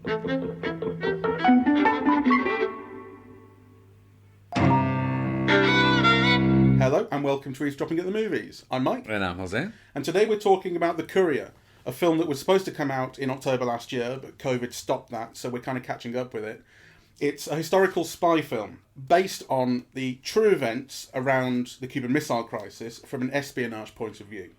Hello and welcome to Eavesdropping at the Movies. I'm Mike. And I'm José. And today we're talking about The Courier, a film that was supposed to come out in October last year, but COVID stopped that, so we're kind of catching up with it. It's a historical spy film based on the true events around the Cuban Missile Crisis from an espionage point of view.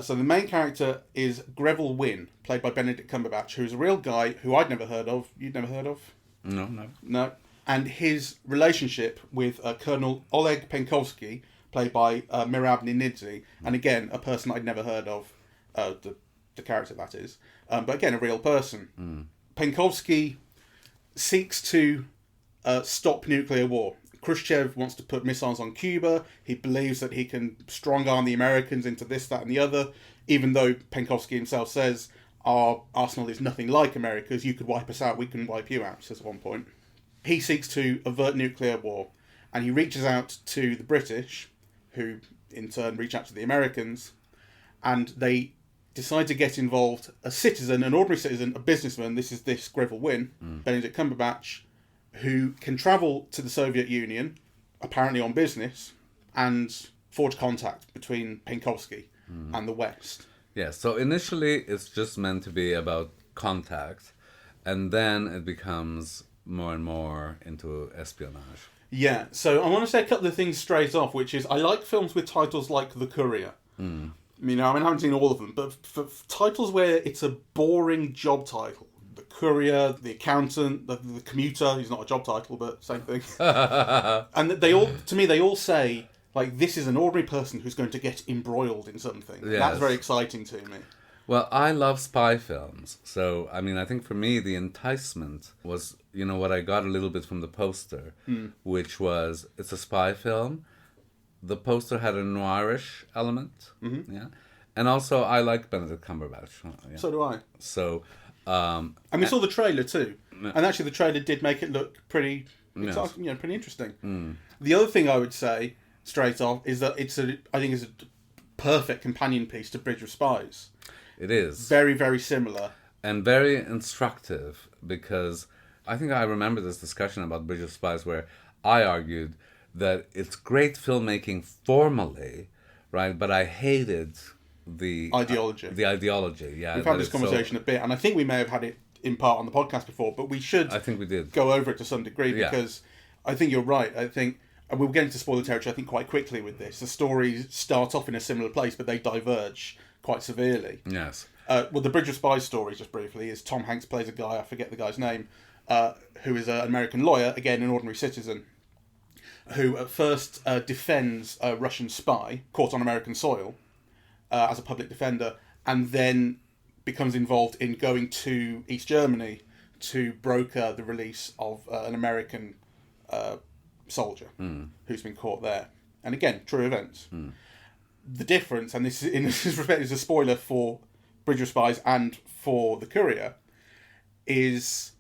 So the main character is Greville Wynne, played by Benedict Cumberbatch, who's a real guy who I'd never heard of. You'd never heard of? No. And his relationship with Colonel Oleg Penkovsky, played by Mirab Ninidze, and again, a person I'd never heard of, the character that is, but again, a real person. Penkovsky seeks to stop nuclear war. Khrushchev wants to put missiles on Cuba. He believes that he can strong-arm the Americans into this, that, and the other, even though Penkovsky himself says, our arsenal is nothing like America's. You could wipe us out, we can wipe you out, says at one point. He seeks to avert nuclear war, and he reaches out to the British, who in turn reach out to the Americans, and they decide to get involved. A citizen, an ordinary citizen, a businessman, this Greville Wynne, Benedict Cumberbatch, who can travel to the Soviet Union, apparently on business, and forge contact between Penkovsky and the West. Yeah, so initially it's just meant to be about contact, and then it becomes more and more into espionage. Yeah, so I want to say a couple of things straight off, which is I like films with titles like The Courier. I haven't seen all of them, but for titles where it's a boring job title, The Courier, The Accountant, the Commuter, he's not a job title, but same thing. And they all say, like, this is an ordinary person who's going to get embroiled in something. Yes. That's very exciting to me. Well, I love spy films. So, I think for me, the enticement was, what I got a little bit from the poster, which was, it's a spy film. The poster had a noirish element. Yeah. And also, I like Benedict Cumberbatch. Yeah. So do I. So, and we saw the trailer too. And actually, the trailer did make it look pretty exciting, pretty interesting. The other thing I would say, straight off, is that I think it's a perfect companion piece to Bridge of Spies. It is. Very, very similar. And very instructive, because I think I remember this discussion about Bridge of Spies where I argued that it's great filmmaking formally, right? But I hated the ideology. Yeah. We've had this conversation a bit, and I think we may have had it in part on the podcast before, but we should I think we did. Go over it to some degree, because I think you're right. I think, and we'll get into spoiler territory, I think, quite quickly with this. The stories start off in a similar place, but they diverge quite severely. Yes. Well, the Bridge of Spies story, just briefly, is Tom Hanks plays a guy, I forget the guy's name, who is an American lawyer, again, an ordinary citizen, who at first defends a Russian spy caught on American soil as a public defender, and then becomes involved in going to East Germany to broker the release of an American soldier who's been caught there. And again, true events. The difference, and this in this respect is a spoiler for Bridge of Spies and for The Courier, is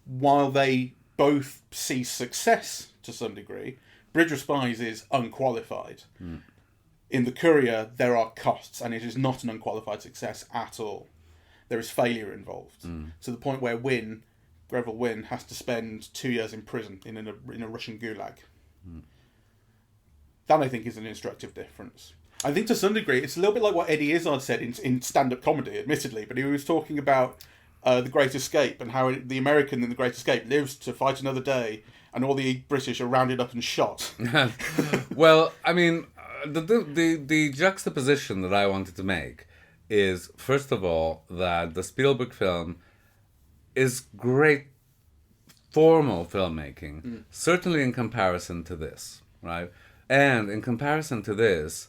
while they both see success to some degree, Bridge of Spies is unqualified. In The Courier, there are costs, and it is not an unqualified success at all. There is failure involved, to the point where Greville Wynne has to spend 2 years in prison in a Russian gulag. That, I think, is an instructive difference. I think to some degree, it's a little bit like what Eddie Izzard said in stand-up comedy, admittedly, but he was talking about The Great Escape and how the American in The Great Escape lives to fight another day, and all the British are rounded up and shot. Well, the juxtaposition that I wanted to make is, first of all, that the Spielberg film is great formal filmmaking, certainly in comparison to this, right? And in comparison to this,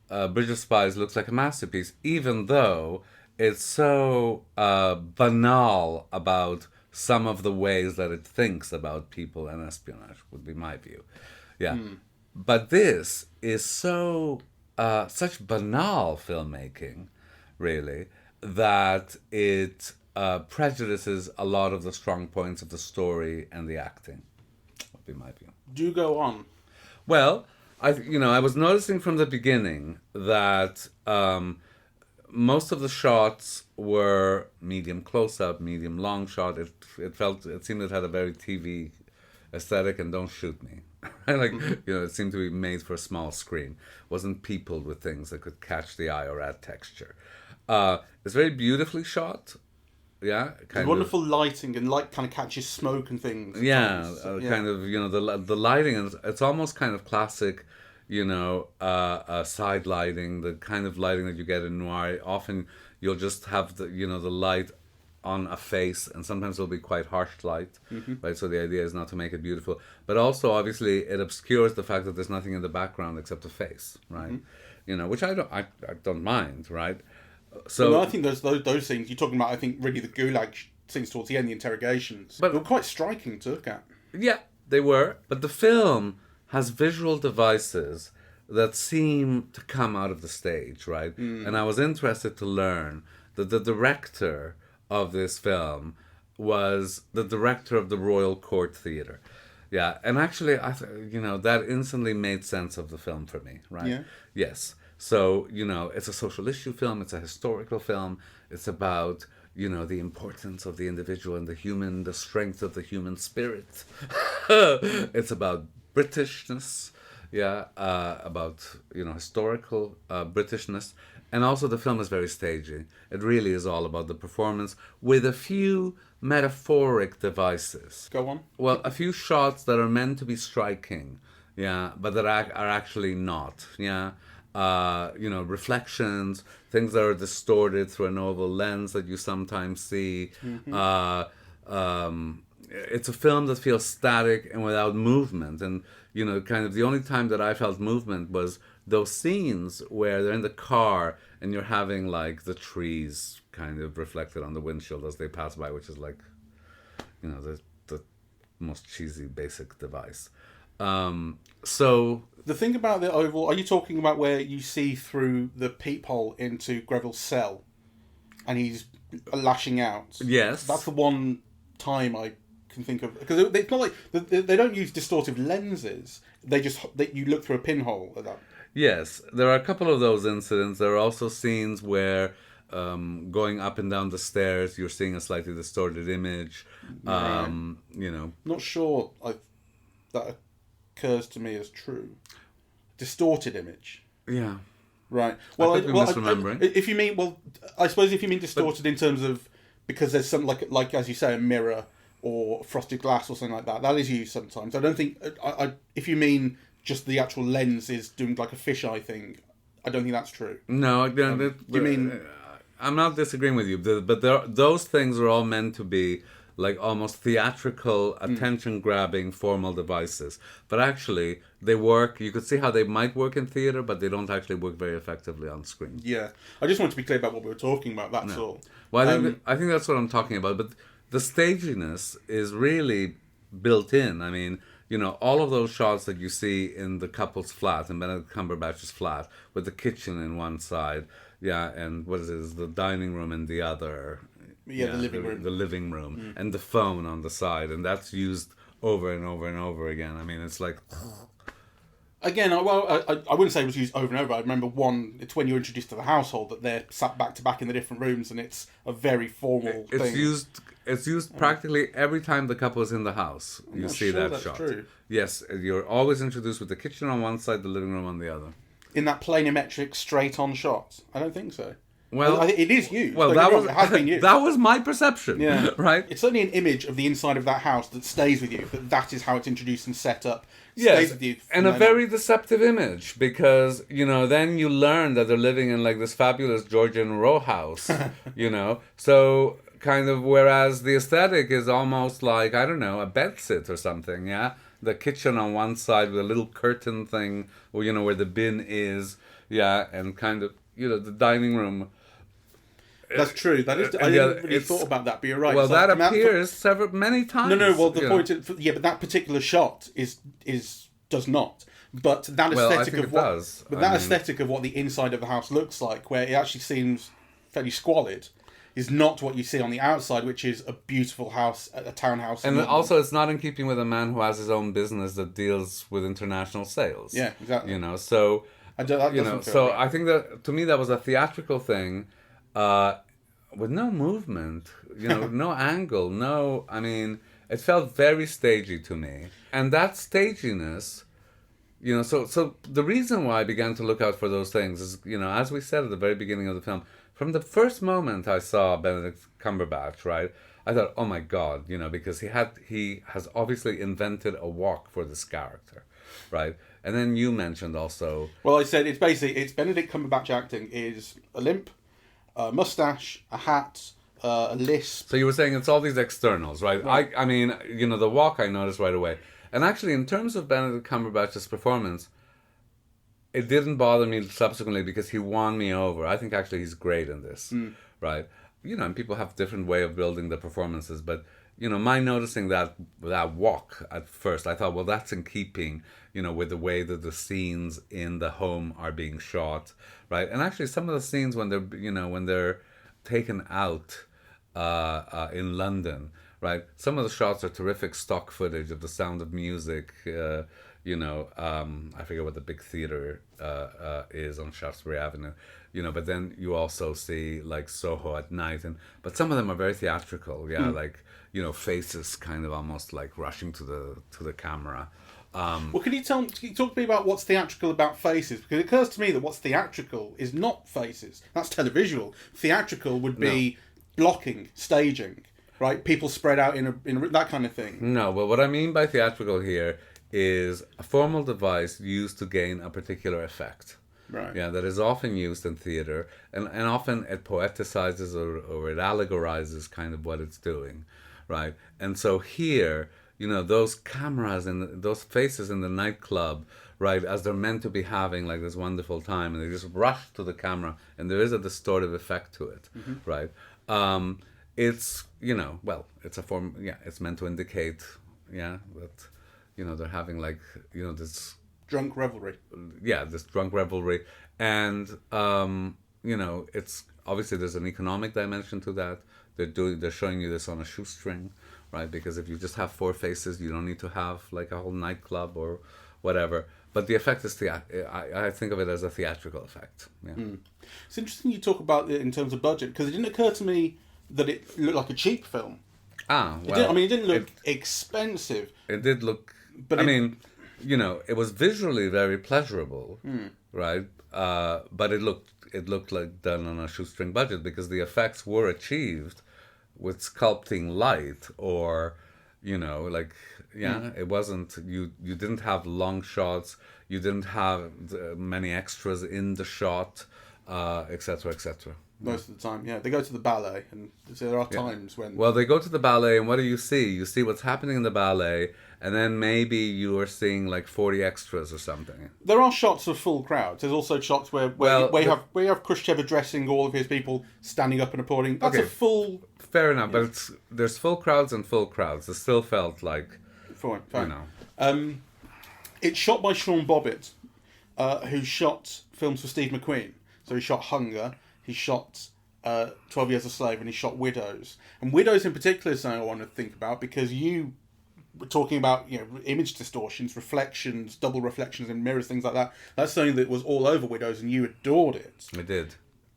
Bridge of Spies looks like a masterpiece, even though it's so banal about some of the ways that it thinks about people and espionage, would be my view. Yeah. But this is such banal filmmaking, really, that it prejudices a lot of the strong points of the story and the acting, would be my view. Do go on. Well, I was noticing from the beginning that most of the shots were medium close-up, medium long shot. It seemed it had a very TV aesthetic, and don't shoot me. Like, it seemed to be made for a small screen. Wasn't peopled with things that could catch the eye or add texture. It's very beautifully shot. Yeah, wonderful lighting, and light kind of catches smoke and things. Yeah, kind of, the lighting, and it's almost kind of classic, side lighting, the kind of lighting that you get in noir. Often you'll just have the light on a face, and sometimes it'll be quite harsh light, right? So the idea is not to make it beautiful, but also obviously it obscures the fact that there's nothing in the background except a face, right? Which I don't mind, right? So I think those scenes you're talking about, I think really the gulag scenes towards the end, the interrogations, but they were quite striking to look at. Yeah, they were. But the film has visual devices that seem to come out of the stage, right? And I was interested to learn that the director of this film was the director of the Royal Court Theatre. Yeah, and actually, that instantly made sense of the film for me, right? Yeah. Yes. So, it's a social issue film, it's a historical film, it's about, the importance of the individual and the strength of the human spirit. It's about Britishness, about, historical Britishness. And also the film is very stagey. It really is all about the performance with a few metaphoric devices. Go on. Well, a few shots that are meant to be striking, but that are actually not, reflections, things that are distorted through an oval lens that you sometimes see. It's a film that feels static and without movement. And, kind of the only time that I felt movement was those scenes where they're in the car and you're having, like, the trees kind of reflected on the windshield as they pass by, which is, like, the most cheesy basic device. So the thing about the oval, are you talking about where you see through the peephole into Greville's cell and he's lashing out? Yes. That's the one time I can think of, because it's not like they don't use distortive lenses. You look through a pinhole at that. Yes, there are a couple of those incidents. There are also scenes where going up and down the stairs, you're seeing a slightly distorted image. Right. Not sure that occurs to me as true. Distorted image. Yeah. Right. Well, I could be misremembering. If you mean, I suppose if you mean distorted in terms of, because there's some like as you say, a mirror or frosted glass or something like that. That is used sometimes. I don't think. If you mean just the actual lens is doing like a fisheye thing, I don't think that's true. No, you mean? I'm not disagreeing with you, but those things are all meant to be like almost theatrical, attention-grabbing, formal devices. But actually, they work. You could see how they might work in theatre, but they don't actually work very effectively on screen. Yeah, I just want to be clear about what we were talking about. That's all. Well, I think that's what I'm talking about. But the staginess is really built in. I mean, all of those shots that you see in the couple's flat, in Benedict Cumberbatch's flat, with the kitchen in one side, and what is it? The dining room in the other. Yeah, the living room. The living room, and the phone on the side, and that's used over and over and over again. I mean, it's like... Again, I wouldn't say it was used over and over. I remember it's when you're introduced to the household that they're sat back to back in the different rooms, and it's a very formal thing. It's used practically every time the couple is in the house. You see that that's shot. True. Yes, you're always introduced with the kitchen on one side, the living room on the other. In that planimetric straight-on shot? I don't think so. Well, it is used. Well, it has been used. That was my perception. Yeah, right. It's certainly an image of the inside of that house that stays with you. That is how it's introduced and set up. Yes, stays with you and a very deceptive image, because then you learn that they're living in like this fabulous Georgian row house. So kind of, whereas the aesthetic is almost like, I don't know, a bedsit or something. Yeah, the kitchen on one side with a little curtain thing, where the bin is. Yeah, and kind of the dining room. That's true. That is. I didn't really thought about that, but you're right. Well, that appears many times. No. Well, the point. But that particular shot does not. But that aesthetic of what does. But that aesthetic of what the inside of the house looks like, where it actually seems fairly squalid, is not what you see on the outside, which is a beautiful house, a townhouse. And also, it's not in keeping with a man who has his own business that deals with international sales. Yeah, exactly. So. So I think that, to me, that was a theatrical thing, with no movement, no angle, I mean, it felt very stagey to me. And that staginess, so the reason why I began to look out for those things is, as we said at the very beginning of the film, from the first moment I saw Benedict Cumberbatch, right, I thought, oh my God, because he has obviously invented a walk for this character, right? And then you mentioned also... Well, I said it's Benedict Cumberbatch acting is a limp, a mustache, a hat, a lisp. So you were saying it's all these externals, right? I mean, the walk I noticed right away. And actually, in terms of Benedict Cumberbatch's performance, it didn't bother me subsequently because he won me over. I think actually he's great in this, right? And people have different way of building the performances, but my noticing that walk at first, I thought, well, that's in keeping, with the way that the scenes in the home are being shot, right? And actually, some of the scenes when they're taken out in London, right? Some of the shots are terrific stock footage of the Sound of Music. I forget what the big theater is on Shaftesbury Avenue. But then you also see like Soho at night, but some of them are very theatrical. Yeah, like faces kind of almost like rushing to the camera. Well, can you talk to me about what's theatrical about faces? Because it occurs to me that what's theatrical is not faces. That's televisual. Theatrical would be blocking, staging, right? People spread out in that kind of thing. No, but what I mean by theatrical here is a formal device used to gain a particular effect. Right. Yeah, that is often used in theater, and often it poeticizes or it allegorizes kind of what it's doing, right? And so here, those cameras and those faces in the nightclub, right, as they're meant to be having like this wonderful time, and they just rush to the camera, and there is a distortive effect to it, right? It's, it's a form, it's meant to indicate, that, they're having like, this... drunk revelry. Yeah, this drunk revelry. And, it's obviously there's an economic dimension to that. They're showing you this on a shoestring, right? Because if you just have four faces, you don't need to have like a whole nightclub or whatever. But the effect is I think of it as a theatrical effect. Yeah. It's interesting you talk about it in terms of budget, because it didn't occur to me that it looked like a cheap film. It didn't look expensive. It did look... But it was visually very pleasurable, right? But it looked like done on a shoestring budget because the effects were achieved with sculpting light, or it wasn't, you didn't have long shots, you didn't have many extras in the shot, etc., etc. Most of the time, they go to the ballet, and there are times when... Well, they go to the ballet, and what do you see? You see what's happening in the ballet, and then maybe you are seeing like 40 extras or something. There are shots of full crowds. There's also shots where you have Khrushchev addressing all of his people standing up and applauding. That's a full... Fair enough, but there's full crowds and full crowds. It still felt like... Fine. It's shot by Sean Bobbitt, who shot films for Steve McQueen. So he shot Hunger, he shot 12 Years a Slave, and he shot Widows. And Widows in particular is something I want to think about, because you were talking about image distortions, reflections, double reflections in mirrors, things like that. That's something that was all over Widows, and you adored it. I did.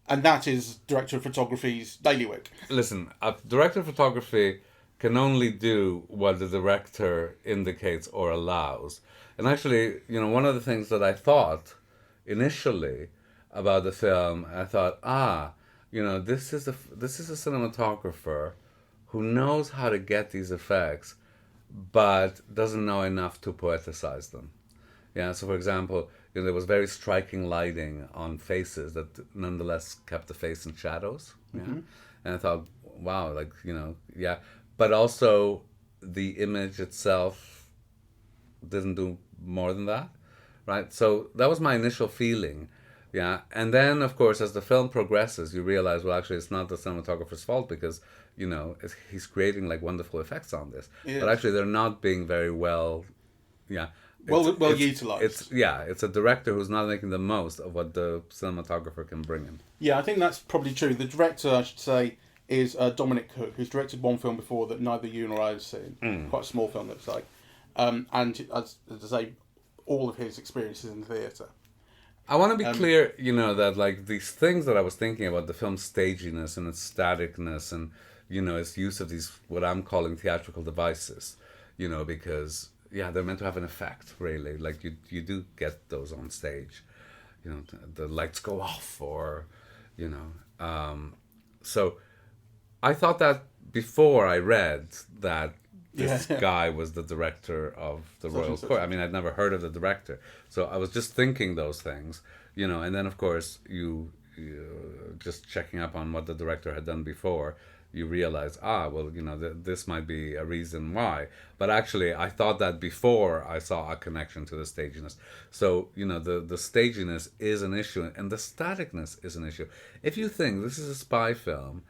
And that is director of photography's bailiwick. Listen, a director of photography can only do what the director indicates or allows. And actually, one of the things that I thought initially about the film, I thought, this is a cinematographer who knows how to get these effects, but doesn't know enough to poeticize them. Yeah, so for example, there was very striking lighting on faces that nonetheless kept the face in shadows. Yeah, and I thought, wow, but also the image itself didn't do more than that, right? So that was my initial feeling. Yeah, and then, of course, as the film progresses, you realize, well, actually, it's not the cinematographer's fault, because, he's creating, like, wonderful effects on this. But actually, they're not being very well utilised. It's a director who's not making the most of what the cinematographer can bring in. Yeah, I think that's probably true. The director, I should say, is Dominic Cooke, who's directed one film before that neither you nor I have seen. Quite a small film, looks like. And, as I say, all of his experiences in theatre. I want to be clear, that like these things that I was thinking about, the film's staginess and its staticness and, its use of these, what I'm calling theatrical devices, because, they're meant to have an effect, really. Like you do get those on stage, the lights go off or, so I thought that before I read that this guy was the director of the Royal Court. I mean, I'd never heard of the director. So I was just thinking those things, and then, of course, you just checking up on what the director had done before, you realize, this might be a reason why. But actually, I thought that before I saw a connection to the staginess. So, the staginess is an issue, and the staticness is an issue. If you think this is a spy film,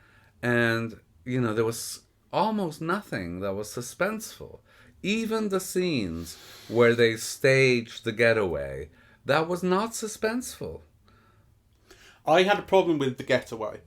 and, there was almost nothing that was suspenseful. Even the scenes where they staged the getaway, that was not suspenseful. I had a problem with the getaway.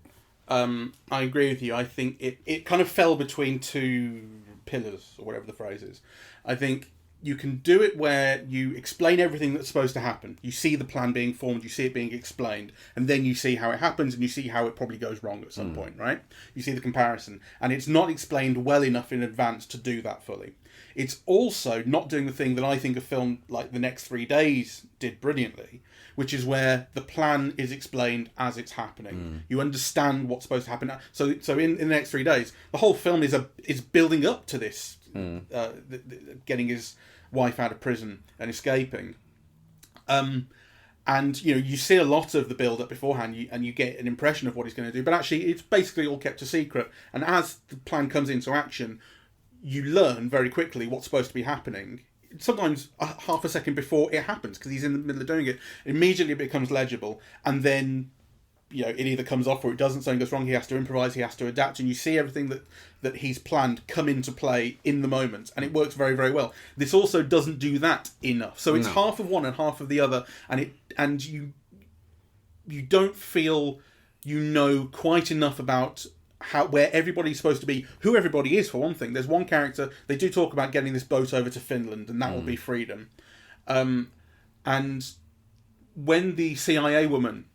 I agree with you. I think it kind of fell between two pillars, or whatever the phrase is. I think you can do it where you explain everything that's supposed to happen. You see the plan being formed, you see it being explained, and then you see how it happens, and you see how it probably goes wrong at some point, right? You see the comparison. And it's not explained well enough in advance to do that fully. It's also not doing the thing that I think a film like The Next 3 Days did brilliantly, which is where the plan is explained as it's happening. You understand what's supposed to happen. So in The Next 3 Days, the whole film is building up to this, getting his wife out of prison and escaping. And you see a lot of the build up beforehand, and you get an impression of what he's going to do, but actually it's basically all kept a secret. And as the plan comes into action, you learn very quickly what's supposed to be happening. Sometimes half a second before it happens, because he's in the middle of doing it. Immediately it becomes legible, and then it either comes off or it doesn't. Something goes wrong. He has to improvise. He has to adapt, and you see everything that he's planned come into play in the moment, and it works very, very well. This also doesn't do that enough. So it's half of one and half of the other, and you don't feel quite enough about where everybody's supposed to be, who everybody is, for one thing. There's one character, they do talk about getting this boat over to Finland, and that will be freedom. And when the CIA woman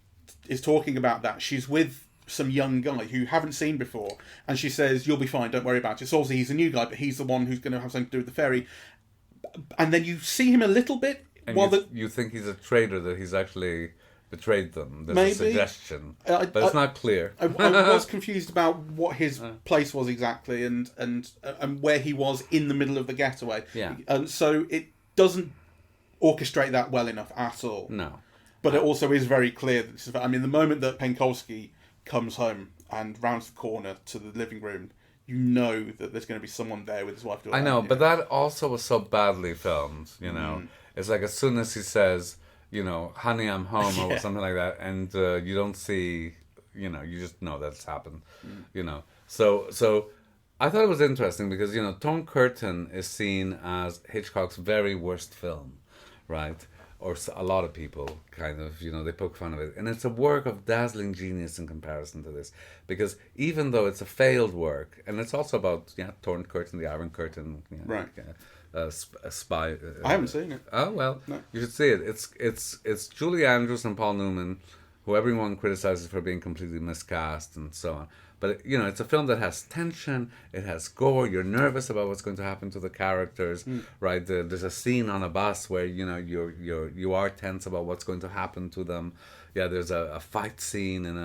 is talking about that, she's with some young guy who you haven't seen before, and she says, "You'll be fine, don't worry about it." So obviously he's a new guy, but he's the one who's going to have something to do with the ferry. And then you see him a little bit. And you think he's a traitor, that he's actually betrayed them. There's a suggestion, but it's not clear. I was confused about what his place was exactly, and where he was in the middle of the getaway. So it doesn't orchestrate that well enough at all. No. But it also is very clear that the moment that Penkovsky comes home and rounds the corner to the living room, you know that there's going to be someone there with his wife. I know, but that also was so badly filmed, It's like as soon as he says, "Honey, I'm home," or something like that, and you don't see, you just know that's happened, So I thought it was interesting because, Torn Curtain is seen as Hitchcock's very worst film, right? Or a lot of people kind of, they poke fun of it. And it's a work of dazzling genius in comparison to this. Because even though it's a failed work, and it's also about, Torn Curtain, the Iron Curtain, right. A spy. I haven't seen it. Oh, well, no. You should see it. It's Julie Andrews and Paul Newman, who everyone criticizes for being completely miscast and so on. But, it's a film that has tension, it has gore, you're nervous about what's going to happen to the characters, right? There's a scene on a bus where, you are tense about what's going to happen to them. Yeah, there's a fight scene in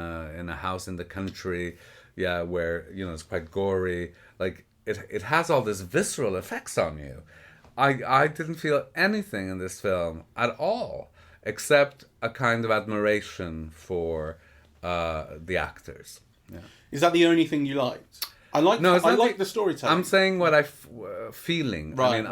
a house in the country, where, it's quite gory. Like, it has all this visceral effects on you. I didn't feel anything in this film at all, except a kind of admiration for the actors. Yeah. Is that the only thing you liked? I like the storytelling. I'm saying what feeling. Right,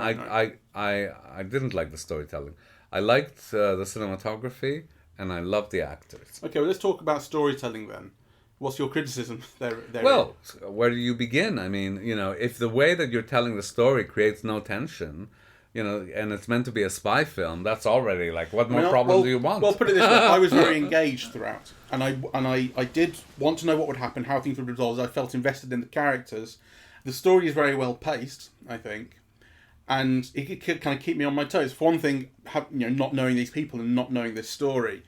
I didn't like the storytelling. I liked the cinematography, and I loved the actors. Okay, well, let's talk about storytelling then. What's your criticism there? Well, where do you begin? I mean, if the way that you're telling the story creates no tension, and it's meant to be a spy film, that's already like, what more problem do you want? Well, put it this way, I was very engaged throughout, and I did want to know what would happen, how things would be resolved. I felt invested in the characters. The story is very well paced, I think, and it could kind of keep me on my toes. For one thing, not knowing these people and not knowing this story,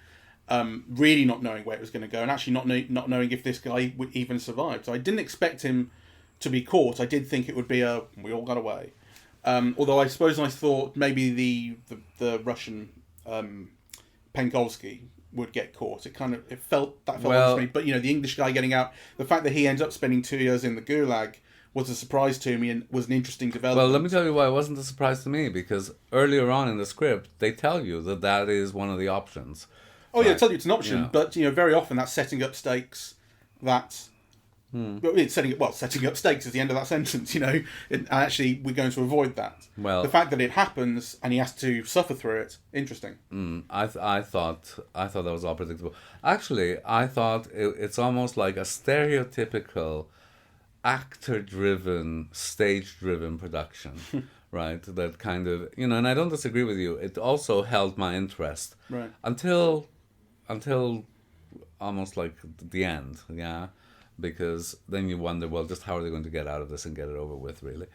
really not knowing where it was going to go, and actually not knowing if this guy would even survive. So I didn't expect him to be caught. I did think it would be we all got away. Although I suppose I thought maybe the Russian Penkovsky would get caught. It felt well, to me. But the English guy getting out, the fact that he ends up spending 2 years in the Gulag was a surprise to me and was an interesting development. Well, let me tell you why it wasn't a surprise to me, because earlier on in the script they tell you that is one of the options. Oh yeah, I tell you it's an option, but very often that's setting up stakes. Setting up stakes is the end of that sentence. And actually we're going to avoid that. Well, the fact that it happens and he has to suffer through it, interesting. I thought that was all predictable. Actually, I thought it's almost like a stereotypical actor-driven, stage-driven production, right? That kind of and I don't disagree with you. It also held my interest, right, until almost like the end, yeah. Because then you wonder, well, just how are they going to get out of this and get it over with, really?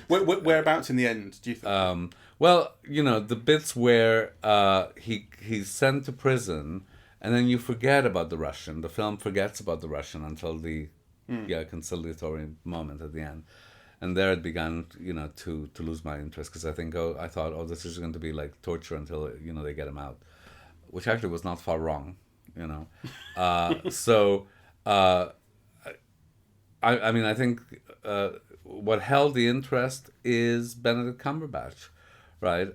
Whereabouts in the end, do you think? Well, the bits where he's sent to prison, and then you forget about the Russian. The film forgets about the Russian until the conciliatory moment at the end. And there it began, to lose my interest, because I thought, this is going to be like torture until, they get him out. Which actually was not far wrong, So... I think what held the interest is Benedict Cumberbatch, right?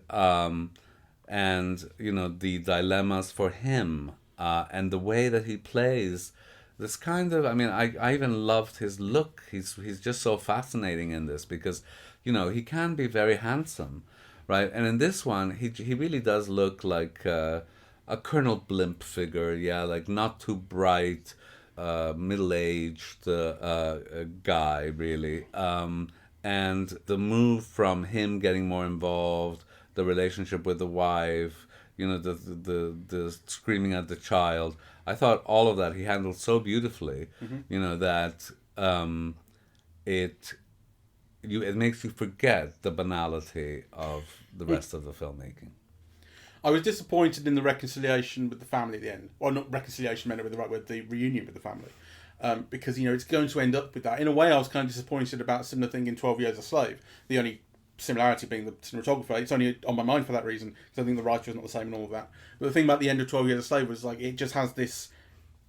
And the dilemmas for him, and the way that he plays this kind of. I even loved his look. He's just so fascinating in this, because he can be very handsome, right? And in this one, he really does look like a Colonel Blimp figure, like not too bright. Middle-aged guy, really, and the move from him getting more involved, the relationship with the wife, the screaming at the child. I thought all of that he handled so beautifully, that it makes you forget the banality of the rest of the filmmaking. I was disappointed in the reconciliation with the family at the end. Well, not reconciliation, meant with the right word, the reunion with the family. Because, it's going to end up with that. In a way, I was kind of disappointed about a similar thing in 12 Years a Slave. The only similarity being the cinematographer. It's only on my mind for that reason, because I think the writer is not the same and all of that. But the thing about the end of 12 Years a Slave was, it just has this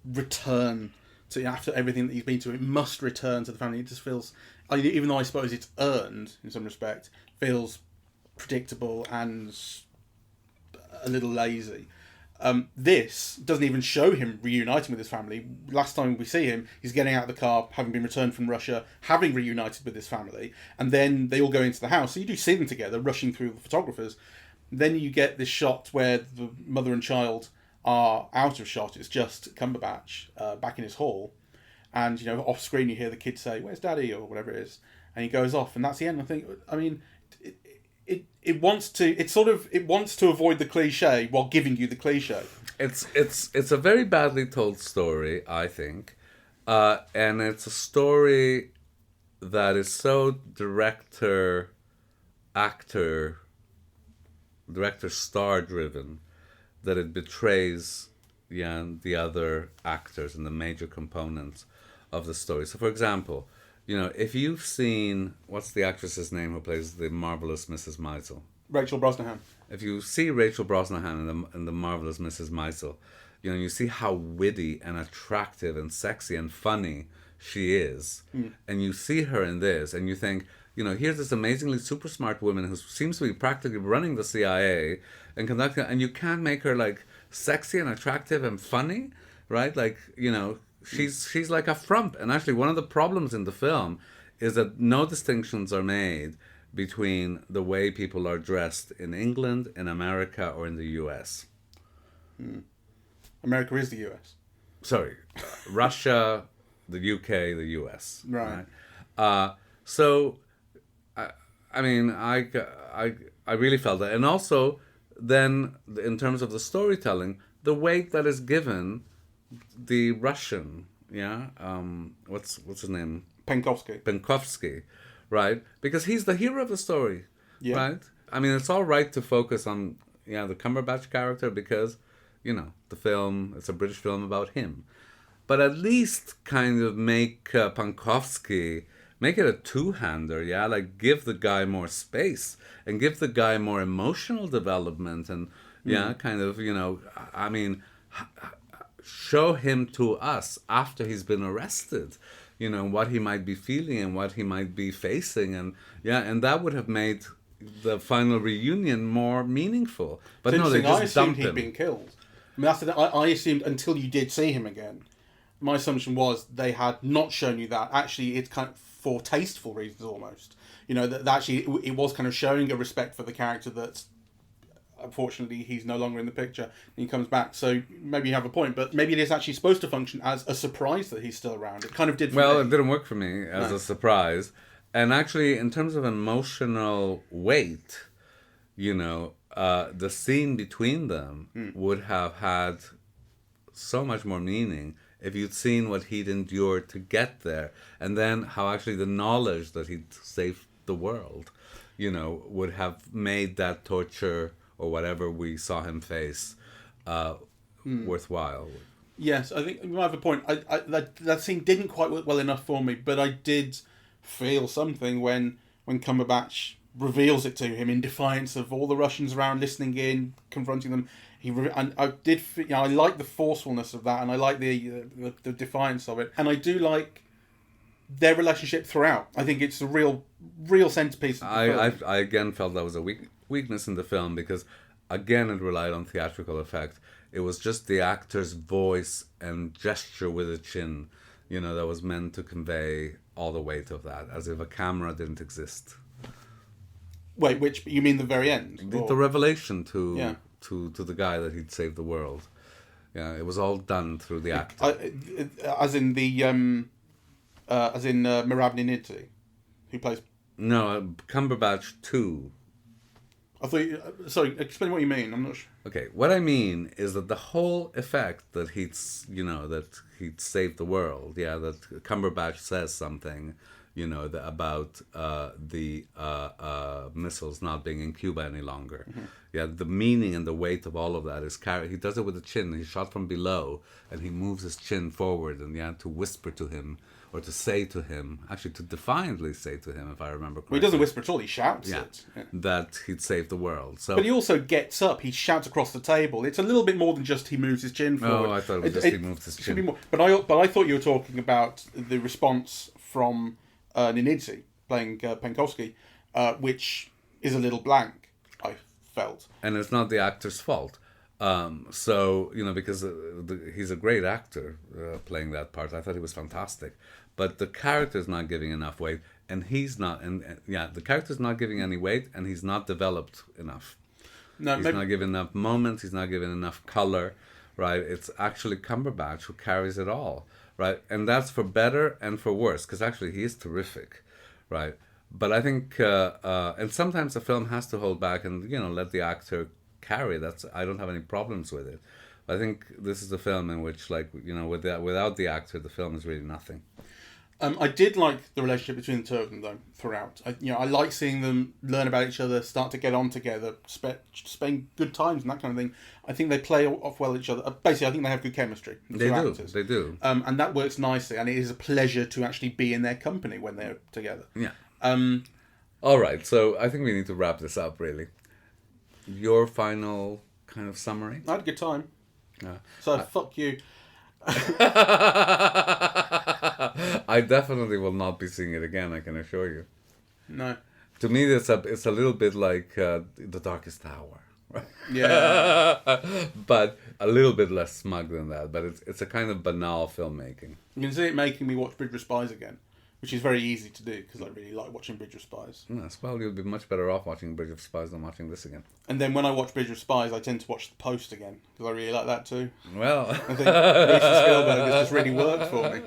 return to, after everything that he's been to, it must return to the family. It just feels, even though I suppose it's earned, in some respect, feels predictable and a little lazy. This doesn't even show him reuniting with his family. Last time we see him, he's getting out of the car, having been returned from Russia, having reunited with his family, and then they all go into the house. So you do see them together, rushing through the photographers. Then you get this shot where the mother and child are out of shot. It's just Cumberbatch back in his hall, and off screen you hear the kid say, "Where's Daddy?" or whatever it is, and he goes off, and that's the end. It wants to avoid the cliche while giving you the cliche. It's a very badly told story, I think, and it's a story that is so director star driven that it betrays the other actors and the major components of the story. So, for example, if you've seen, what's the actress's name who plays the marvelous Mrs. Maisel? Rachel Brosnahan. If you see Rachel Brosnahan in the marvelous Mrs. Maisel, you see how witty and attractive and sexy and funny she is, and you see her in this, and you think, here's this amazingly super smart woman who seems to be practically running the CIA and conducting, and you can't make her sexy and attractive and funny, right? She's like a frump. And actually, one of the problems in the film is that no distinctions are made between the way people are dressed in England, in America, or in the US. America is the US. Sorry, Russia, the UK, the US. Right. So, I really felt that. And also, then, in terms of the storytelling, the weight that is given the Russian, what's his name? Penkovsky, right? Because he's the hero of the story, right? It's all right to focus on the Cumberbatch character because the film, it's a British film about him. But at least kind of make Penkovsky, make it a two-hander, yeah? Like, give the guy more space and give the guy more emotional development and, kind of, I mean, show him to us after he's been arrested, what he might be feeling and what he might be facing. And that would have made the final reunion more meaningful. But no, they just dumped him. I assumed he'd been killed. I mean, I assumed until you did see him again. My assumption was they had not shown you that. Actually, it's kind of for tasteful reasons almost. That actually it was kind of showing a respect for the character that, unfortunately, he's no longer in the picture and he comes back. So maybe you have a point, but maybe it is actually supposed to function as a surprise that he's still around. It kind of did for me. It didn't work for me as a surprise. And actually, in terms of emotional weight, the scene between them would have had so much more meaning if you'd seen what he'd endured to get there, and then how actually the knowledge that he'd saved the world, would have made that torture or whatever we saw him face worthwhile. Yes, I think you might have a point. That scene didn't quite work well enough for me, but I did feel something when Cumberbatch reveals it to him in defiance of all the Russians around listening in, confronting them. And I did, I like the forcefulness of that, and I like the defiance of it, and I do like their relationship throughout. I think it's a real centerpiece of the film. I again felt that was a weakness in the film because, again, it relied on theatrical effect. It was just the actor's voice and gesture with a chin, that was meant to convey all the weight of that, as if a camera didn't exist. Wait, which you mean the very end? The revelation to the guy that he'd saved the world. Yeah, it was all done through the actor. As in Mirabninity, who plays... No, Cumberbatch 2. I thought sorry, explain what you mean. I'm not sure. Okay, what I mean is that the whole effect that he'd saved the world, that Cumberbatch says something, about the missiles not being in Cuba any longer. Mm-hmm. Yeah, the meaning and the weight of all of that is carried. He does it with the chin. He's shot from below, and he moves his chin forward, and to whisper to him, or to say to him, actually to defiantly say to him, if I remember correctly. Well, he doesn't whisper at all. He shouts it. Yeah. That he'd saved the world. So, but he also gets up. He shouts across the table. It's a little bit more than just he moves his chin forward. Oh, I thought it was just he moved his chin. Be more. But I thought you were talking about the response from Ninidze playing Penkovsky, which is a little blank, I felt. And it's not the actor's fault. So, because he's a great actor playing that part. I thought he was fantastic. But the character's not giving enough weight, and he's not. The character's not giving any weight, and he's not developed enough. No, he's not giving enough moments. He's not giving enough color, right? It's actually Cumberbatch who carries it all, right? And that's for better and for worse, because actually he is terrific, right? But I think, and sometimes the film has to hold back and let the actor carry. I don't have any problems with it. I think this is a film in which, without the actor, the film is really nothing. I did like the relationship between the two of them, though, throughout. I like seeing them learn about each other, start to get on together, spend good times and that kind of thing. I think they play off well each other. Basically, I think they have good chemistry. They do. And that works nicely, and it is a pleasure to actually be in their company when they're together. Yeah. All right, so I think we need to wrap this up, really. Your final kind of summary? I had a good time. So, fuck you. I definitely will not be seeing it again, I can assure you. No. To me, it's a little bit like The Darkest Hour. Right? Yeah. But a little bit less smug than that. But it's a kind of banal filmmaking. You can see it making me watch Bridge of Spies again, which is very easy to do because I really like watching Bridge of Spies. Yes, well, you'll be much better off watching Bridge of Spies than watching this again. And then when I watch Bridge of Spies, I tend to watch The Post again because I really like that too. Well, I think Spielberg has just really worked for me.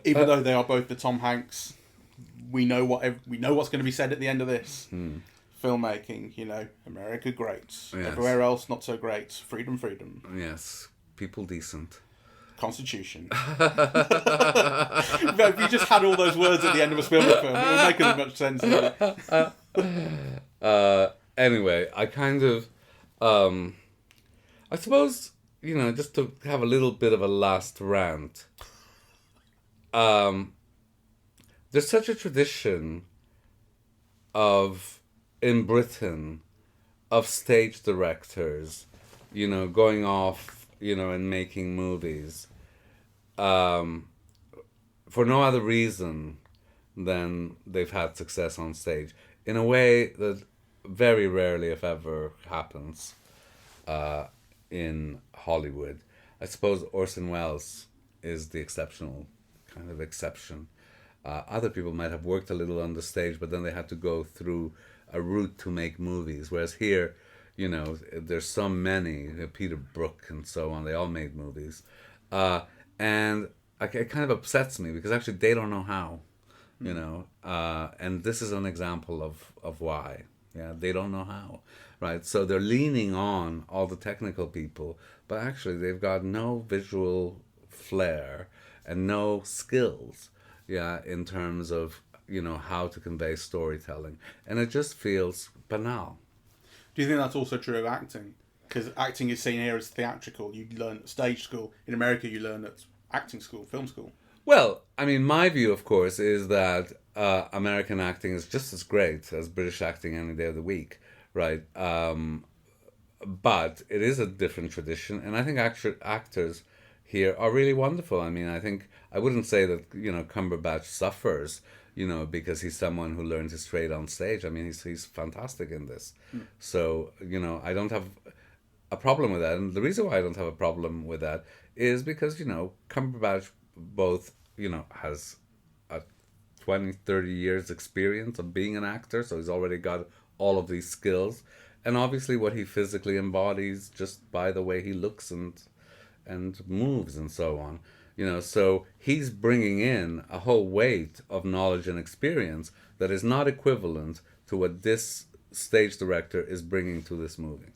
Even though they are both the Tom Hanks, we know what's going to be said at the end of this. Filmmaking, America great, yes. Everywhere else not so great. Freedom. Yes, people decent. Constitution. If you just had all those words at the end of a Spielberg film, it would make as much sense. Wouldn't it? Anyway, I kind of I suppose, just to have a little bit of a last rant, there's such a tradition in Britain, of stage directors, going off, and making movies, for no other reason than they've had success on stage, in a way that very rarely, if ever, happens in Hollywood. I suppose Orson Welles is the exceptional kind of exception. Other people might have worked a little on the stage, but then they had to go through a route to make movies. Whereas here, there's so many, Peter Brook and so on, they all made movies. And it kind of upsets me because actually they don't know how, and this is an example of why. Yeah, they don't know how, right? So they're leaning on all the technical people, but actually they've got no visual flair and no skills, in terms of, how to convey storytelling. And it just feels banal. Do you think that's also true of acting? Because acting is seen here as theatrical. You learn at stage school. In America, you learn at acting school, film school. Well, I mean, my view, of course, is that American acting is just as great as British acting any day of the week, right? But it is a different tradition, and I think actors here are really wonderful. I mean, I wouldn't say that, Cumberbatch suffers, because he's someone who learned his trade on stage. I mean, he's fantastic in this. So, I don't have a problem with that. And the reason why I don't have a problem with that is because, Cumberbatch both, has a 20, 30 years experience of being an actor. So he's already got all of these skills. And obviously what he physically embodies just by the way he looks and moves and so on. So he's bringing in a whole weight of knowledge and experience that is not equivalent to what this stage director is bringing to this movie.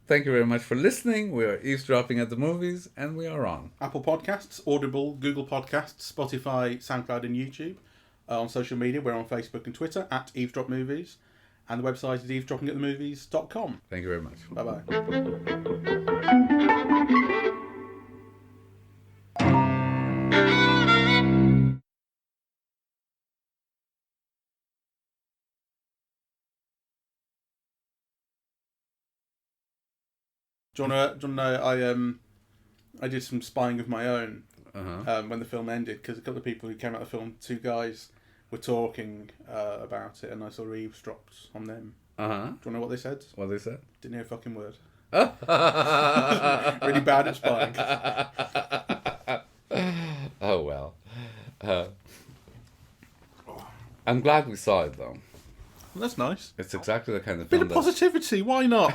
Thank you very much for listening. We are eavesdropping at the movies, and we are on Apple Podcasts, Audible, Google Podcasts, Spotify, SoundCloud, and YouTube. On social media, we're on Facebook and Twitter at Eavesdrop Movies, and the website is eavesdroppingatthemovies.com. Thank you very much. Bye-bye. Do you want to know, I did some spying of my own when the film ended, because a couple of people who came out of the film, two guys, were talking about it, and I sort of eavesdropped on them. Do you want to know what they said? What they said? Didn't hear a fucking word. Really bad at spying. Oh, well. I'm glad we saw it, though. Well, that's nice. It's exactly the kind of Bit film of positivity, why not?